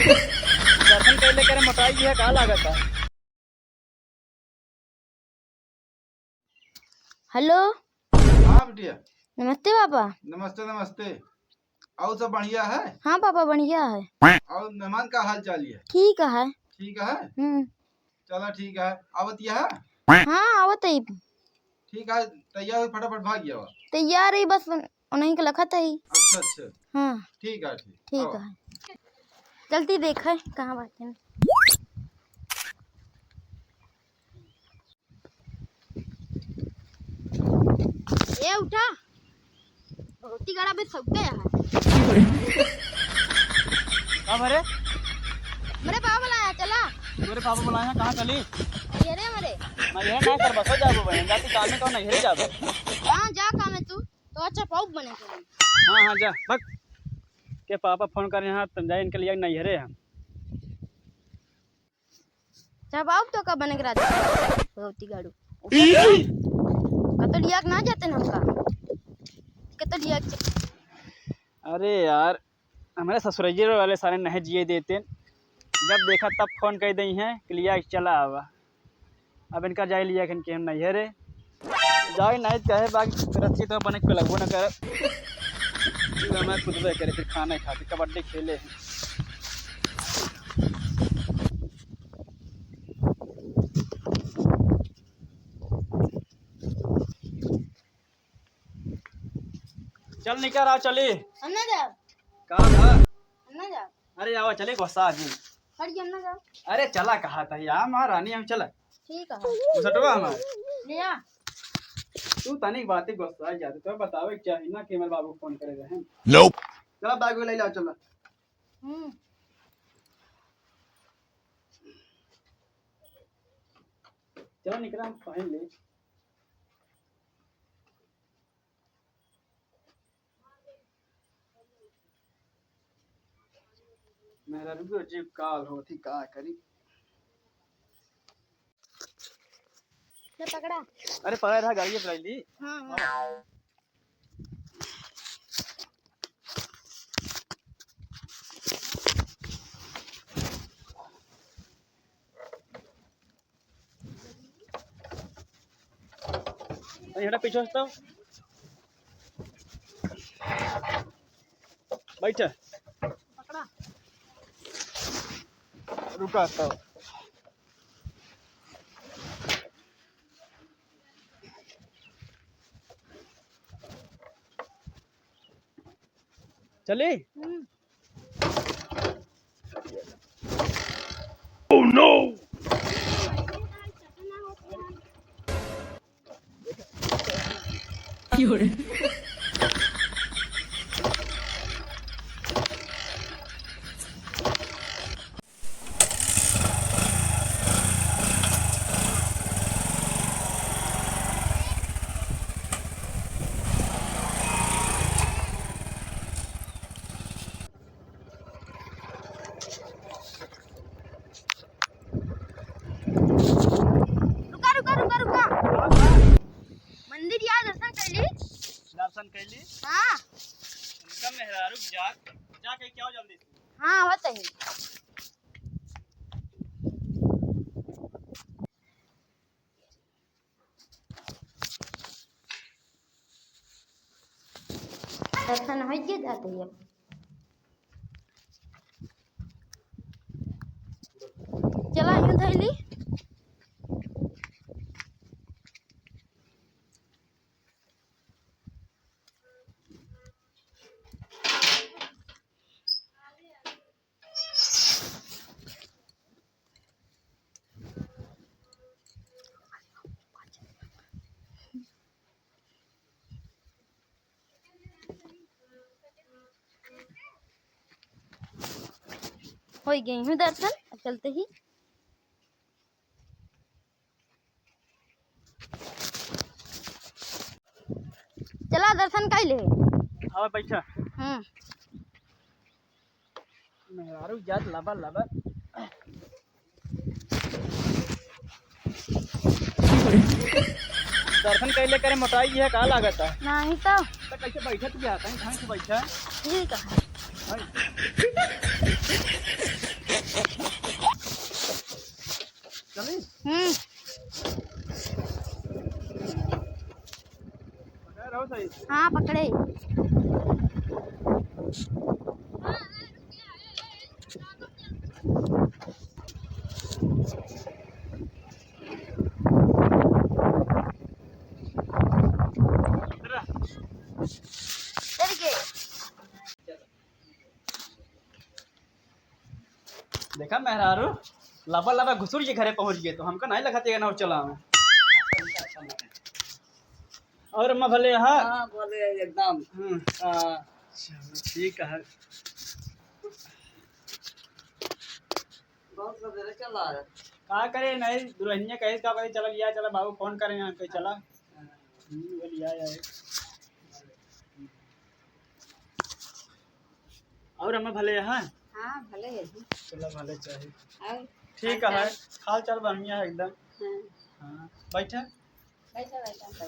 दर्शन कैले करे मोटाई है का लागत है। हेलो। हाँ बिटिया। नमस्ते पापा। नमस्ते नमस्ते। और सब बढ़िया है? हाँ पापा बढ़िया है। और मेहमान का हाल चाल है? ठीक है। ठीक है। हम्म। चलो ठीक है। आवतिया है? हाँ आवत है। ठीक है, तैयार हो फटाफट भाग गया। तैयार है बस उन्हीं का लखत है। अच्छा अच्छा। हाँ ठीक है ठीक। ठीक है। चलती देखे कहाँ बात है। ये उठा बहुत ही गड़ा पे सब गया है। कब अरे मेरे पापा बुलाया चला। मेरे पापा बुलाए हैं, कहाँ चली? ये रे मेरे मैं यह ना कर बसो जाबो बहन जाती काम में कौन नहीं जाबो। हाँ जा काम है तू तो अच्छा पाप बने को। हाँ हाँ जा भग के पापा फोन कर यहाँ तुम जाए इनके लिए नहीं हरे हम। जब आओ तो कब बने करा दे बहुत ही गाड़ू कतो लिया ना जाते ना हमका कतो लिया। अरे यार हमारे ससुरैये वाले सारे नहीं जिए देते, जब देखा तब फोन कर दी हैं कि लिया चला आवा। अब इनका जाए लिया कि हम नहीं हरे जाए नहीं कहे बाकी रस्सी तो बने को लगो न कर मैं खुद करे फिर खाना खाते कबड्डी खेले हैं। चल निकल आ चली अन्ना जा कहाँ था? अन्ना जा अरे आवा चले गुस्सा जी। हट गया अन्ना जा। अरे चला कहा था यार महारानी हम चला ठीक है सटवा हमारे लिया। तू तनिक बातें गुस्सा जाते तो बतावे क्या है ना कि मेरे बाबू फोन करे रहे। Nope. चला बैग ले ला चला। चलो निकला पहन ले। मेरा रुको जीप काल होती का करी। ले पकड़ा। अरे पकड़ा था गाड़ी पे ली। हाँ हाँ अरे हटा पीछे हटो बैठ पकड़ा। रुका तो चली। Oh no. रुका रुका रुका रुका। मंदिर यार दर्शन कर ली। दर्शन कर ली। हाँ उनका मेहरारू जा के क्या हो जल्दी से। हाँ होता है। दर्शन हो गए जाते हैं। चला यूं थैली। हो गई हूँ दर्शन अब चलते ही। चला दर्शन कर ले। हाँ बैठा मेहरारू जात लबा लबा। दर्शन कैले करे मोटाई है का लागत है। नहीं तो कैसे बैठा तू आता है कहाँ से बैठा ठीक है। है? चल के देखा मेहरारू लबा लबा घुसुर के घरे पहुंच गए तो हमको नहीं लगता ना चला हूं। और अम्मा भले हाँ हाँ बोले एकदम चलो ठीक है। बहुत सवेरे चला है। का करे नहीं दुल्हनिया कहे का करे चला गया चला बाबू फोन करें यहाँ पे चला बोलिए आए। और अम्मा भले हाँ हाँ भले है चलो भले चाहिए और ठीक है हाल चाल बढ़िया है एकदम। हाँ हाँ बैठा बैठा बैठा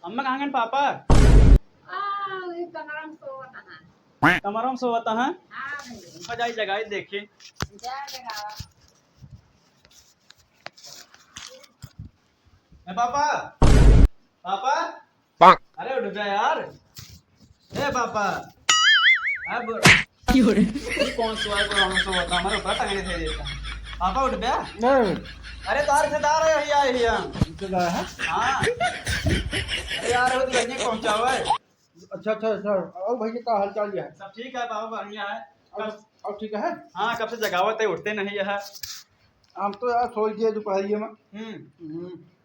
अम्मा कहाँ गए पापा कमरम को वहाँ कमरों में सोता है हाँ जाई जगह देखी जा लगा पापा पापा अरे उठ जा यार ए पापा अब कौन सोया को हम सोता हमारे ऊपर टंगे थे देता पापा उठ गया नहीं अरे तार रिश्तेदार है ही आए हम रिश्तेदार है। हाँ अरे यार वो दुल्हनिया पहुंचा हुआ है। अच्छा अच्छा अच्छा और भैया का हाल चाल है? सब ठीक है पापा बढ़िया है और ठीक है। हाँ कब से जगावत है उठते नहीं है। हम तो यार सोच दिए दोपहरिए में।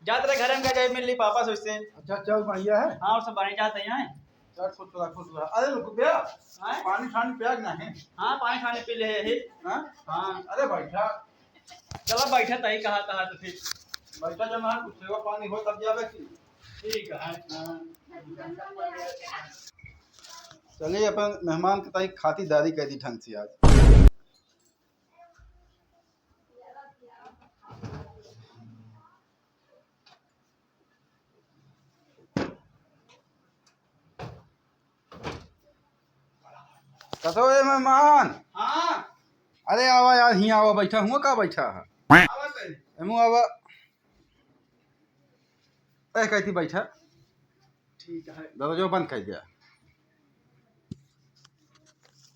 जाते रहे घर में जाए मिल ली पापा सोचते हैं। अच्छा चल भैया है। हाँ और सब बने जाते हैं। चल खुश रहा। अरे रुक गया हाँ पानी ठानी पिया ना है। हाँ पानी खाने पी ले है। हाँ हाँ अरे बैठा चलो बैठा तही कहा था तो फिर बैठा जब मैं कुछ सेवा पानी हो तब जावे की। ठीक है। चलिए अपन मेहमान के ताई खातिरदारी कर दी ढंग से आज। कसो ये मेहमान। हाँ अरे आवा यार ही आवा बैठा हुआ का बैठा है आवत है। एमू आवा ए कहती बैठा ठीक है। दरवाजा बंद कर दिया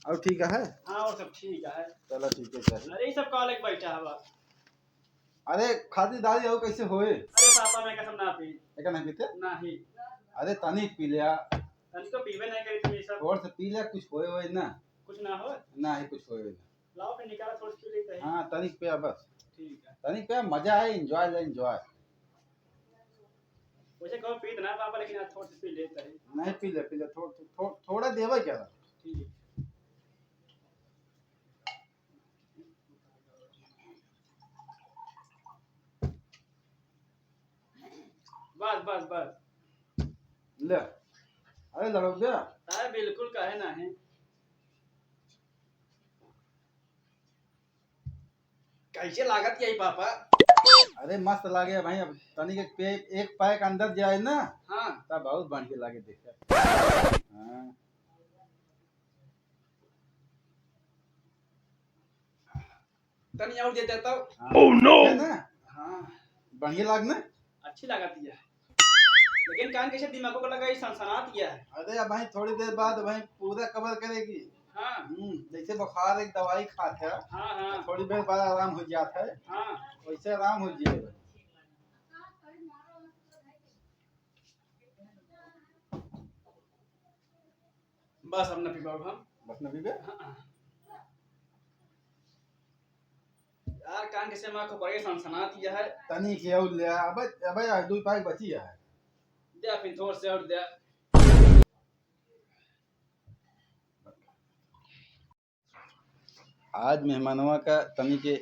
और ठीक है। हाँ और सब ठीक है। चलो ठीक है चल। अरे ये सब कॉलेज बैठा है बस। अरे खातिरदारी हो कैसे होए? अरे पापा मैं कसम ना पी एक नहीं पीते? नहीं अरे तनिक पी लिया तनी तो पीवे नहीं करी तुम ये सब और से पी लिया कुछ होए होए ना कुछ ना हो ना ही कुछ होए ना। लाओ फिर निकाला थोड़ी सी लेते हैं। हाँ तनिक पिया बस ठीक है। तनिक पिया मजा है एंजॉय ले एंजॉय। वैसे कहो पी ना पापा लेकिन आज थोड़ी सी पी लेते हैं। नहीं पी ले थोड़ा देवा क्या ठीक बस बस बस ले। अरे लड़ो दे अरे बिल्कुल कहे ना है कैसे लागत यही पापा। अरे मस्त लागे भाई अब तनिक एक पैक अंदर जाए ना हाँ तब बहुत बढ़िया लागे देखे। हाँ तनी और दे देता हूँ। ओह नो ना हाँ बढ़िया लागना। अच्छी लागत है लेकिन कान कैसे दिमागों को लगा ये सनसनात गया है। अरे अब भाई थोड़ी देर बाद भाई पूरा कवर करेगी। हाँ जैसे बुखार एक दवाई खाते हैं हाँ हाँ थोड़ी देर बाद आराम हो जाता है हाँ वैसे आराम हो जाएगा। बस अब न पी पाओ हम। बस न पीबे यार कान कैसे माँ को बड़े सनसनात गया है। तनी के और ले अब यार दो पैक बची है। दे फिर थोड़ से और दे। आज मेहमानों का तनी के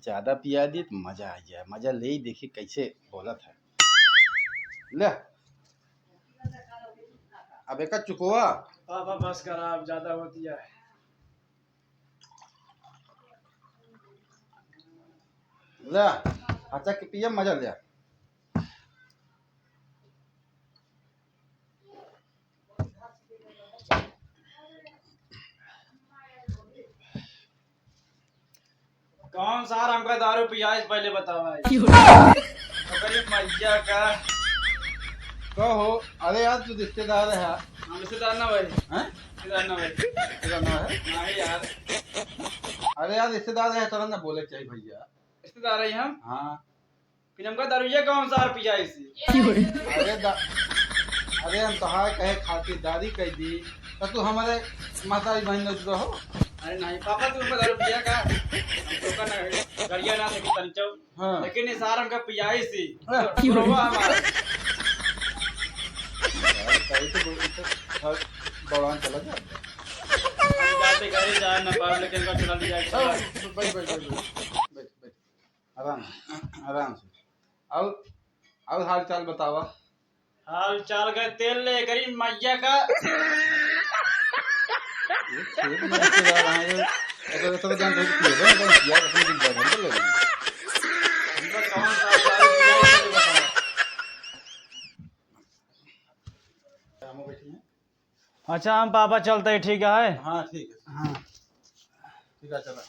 ज्यादा पिया दी तो मजा आ जाए। मजा ले ही देखी कैसे बोलत है। ले अब एक चुकवा पापा बस कर आप ज्यादा होती है। ले अच्छा के पिया मजा ले। कौन सा हमका दारू पिया इस पहले बताओ भाई। मैया का कहो अरे यार तू रिश्तेदार है हम रिश्तेदार ना भाई, हैं? रिश्तेदार ना भाई। तेरा नाम है? नहीं यार, अरे यार रिश्तेदार है तरह ना बोले चाहिए भैया। रिश्तेदार है हम। हाँ फिर हमका दारूया कौन सा पिया इसी? अरे हम तहार कहे खातिरदारी कर दी तो तू हमारे माता बहन रहो। अरे नहीं पापा, तू हमका दारू पिया का? हम तो का ना गरिया ना थे कि तंचो। हाँ। लेकिन निसार हमका पिया इसी। हाँ। बुरवा हमारा। कहीं तो दौड़ान चला जा। हम जाते घर जा ना पाप, लेकिन का चला लिया। बैठ बैठ बैठ बैठ बैठ आराम आराम से। और हाल चाल बतावा। हाल चाल का तेल ले करी मैया का। ये खेत में रिश्तेदार आए हैं, अगर तो जानते हैं कि ये बस यार अपनी जिम्मेदारी तो ले लेंगे। हमका कौन सा दारू पिया इसी बताओ। हम बैठे हैं। अच्छा हम पापा चलते हैं, ठीक है? हाँ ठीक है। हाँ ठीक है चला।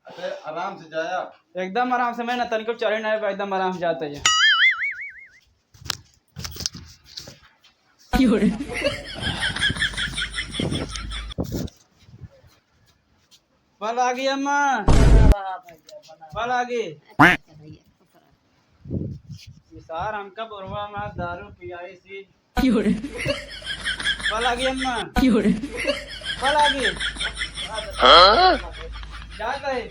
अरे आराम से जाया। एकदम आराम से, मैं ना तनिको चढ़े ना एकदम आराम से जाते हैं। फल आ गई अम्मा, फल आ गई। निसार हमका बुरवा में दारू पियाई सी। फल आ गई अम्मा, फल आ गई। जाता है।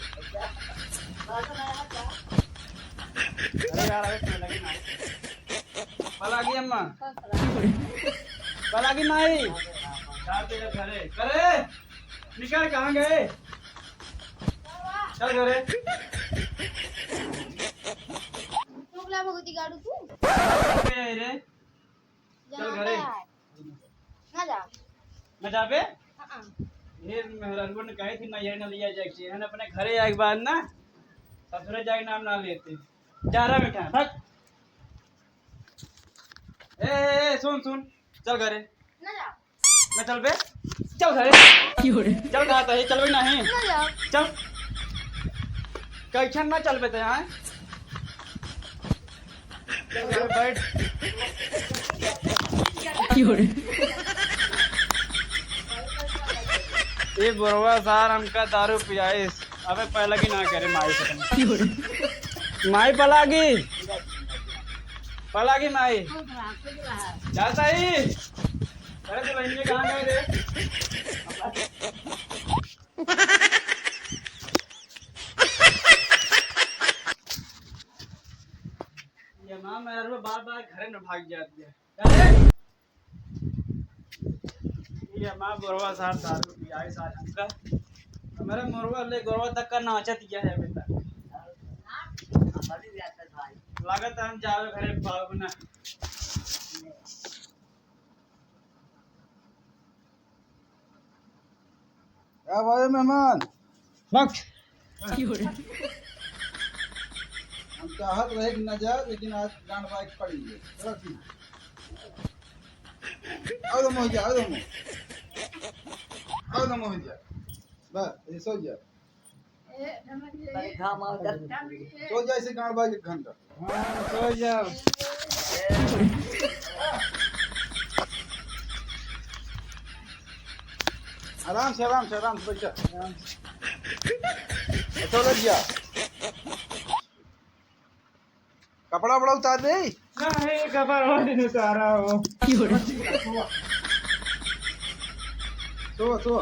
अरे यार अरे क्यों लगी ना? फल आ गई अम्मा, फल आ गई माई। जाते हैं घरे। करे निकल, कहाँ गए? चल घरे। टोकला भगवती गाड़ू तू कहाँ गए रे? चल घरे। ना जा। मैं जाबे? हाँ ये मेहरानपुर ने कही थी ना ये ना लिया जाए, हम अपने घरे आए के बाद ना ससुरे जाके नाम ना लेते। जा रहा बेटा, हट। ए सुन सुन, चल घरे। ना जा। मैं चल बे, चल घरे। चल कहा था, चल भी नहीं। ना जा। चल कैसन ना चल बेटे यहाँ। चल घरे बैठ। ये बुरवा सार हमका दारू पियाइस। अबे पहले की ना करे माई से। माई पलागी, पलागी माई। जाता ही। अरे तो बहन कहाँ गए रे? ये माँ मेरे बार बार घरे न भाग जाती है। अरे ये माँ बुरवा सार दारू पियाइस आज हमका। हमारे मुरवा ले गोरवा तक का नाचत किया है बेटा। लागत है हम जावे घरे पाव ना। क्या भाई मेहमान। वक्त हम चाहत रहे कि न जा, लेकिन आज गांड बाइक पड़ी है। चलो ठीक। आओ तो मोहित, आओ तो मोहित, आओ तो मोहित जा। बस ये सो जा, सो जा इसे गांड बाइक 1 घंटा। हाँ सो जाओ। आराम से आराम से आराम से बैठा। अच्छा लग गया। कपड़ा बड़ा उतार दे। नहीं खबर हो दिन उतारा हो। सो सो